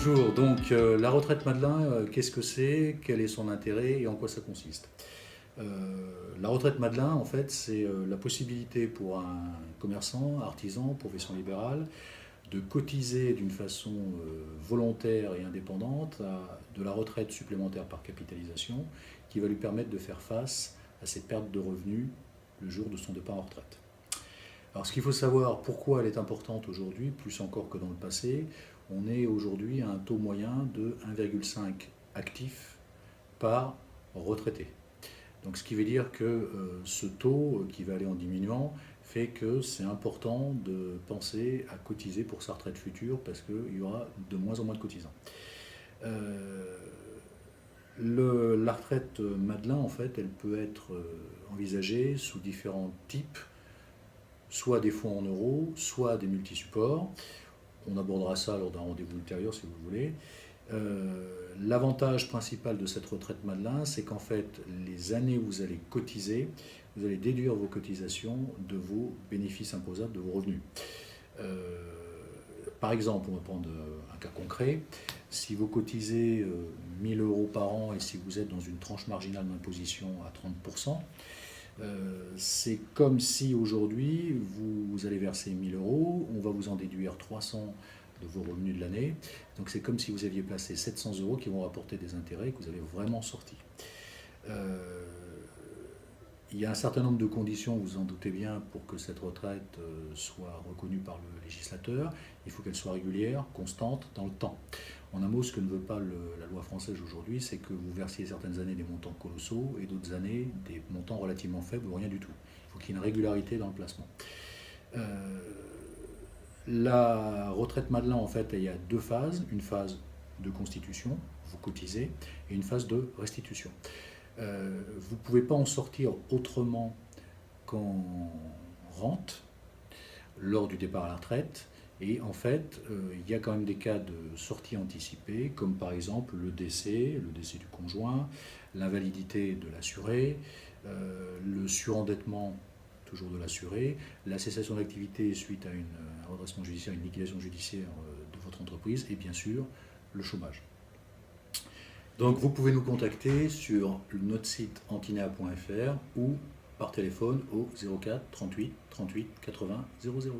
Bonjour, donc la retraite Madelin, qu'est-ce que c'est, quel est son intérêt et en quoi ça consiste? La retraite Madelin, en fait, c'est la possibilité pour un commerçant, artisan, profession libérale, de cotiser d'une façon volontaire et indépendante à de la retraite supplémentaire par capitalisation qui va lui permettre de faire face à ses pertes de revenus le jour de son départ en retraite. Alors ce qu'il faut savoir, pourquoi elle est importante aujourd'hui, plus encore que dans le passé, on est aujourd'hui à un taux moyen de 1,5 actifs par retraité. Donc ce qui veut dire que ce taux qui va aller en diminuant fait que c'est important de penser à cotiser pour sa retraite future parce qu'il y aura de moins en moins de cotisants. La retraite Madelin, en fait, elle peut être envisagée sous différents types, soit des fonds en euros, soit des multisupports. On abordera ça lors d'un rendez-vous ultérieur si vous voulez. L'avantage principal de cette retraite Madelin, c'est qu'en fait, les années où vous allez cotiser, vous allez déduire vos cotisations de vos bénéfices imposables, de vos revenus. Par exemple, on va prendre un cas concret. Si vous cotisez 1000 euros par an et si vous êtes dans une tranche marginale d'imposition à 30%, c'est comme si aujourd'hui vous allez verser 1000 euros, on va vous en déduire 300 de vos revenus de l'année. Donc c'est comme si vous aviez placé 700 euros qui vont rapporter des intérêts que vous avez vraiment sortis. Il y a un certain nombre de conditions, vous en doutez bien, pour que cette retraite soit reconnue par le législateur. Il faut qu'elle soit régulière, constante, dans le temps. En un mot, ce que ne veut pas la loi française aujourd'hui, c'est que vous versiez certaines années des montants colossaux et d'autres années des montants relativement faibles ou rien du tout. Il faut qu'il y ait une régularité dans le placement. La retraite Madelin, en fait, il y a deux phases. Une phase de constitution, vous cotisez, et une phase de restitution. Vous ne pouvez pas en sortir autrement qu'en rente lors du départ à la retraite. Et en fait, il y a quand même des cas de sortie anticipée, comme par exemple le décès du conjoint, l'invalidité de l'assuré, le surendettement toujours de l'assuré, la cessation d'activité suite à un redressement judiciaire, une liquidation judiciaire de votre entreprise, et bien sûr le chômage. Donc vous pouvez nous contacter sur notre site antinea.fr ou par téléphone au 04 38 38 80 00.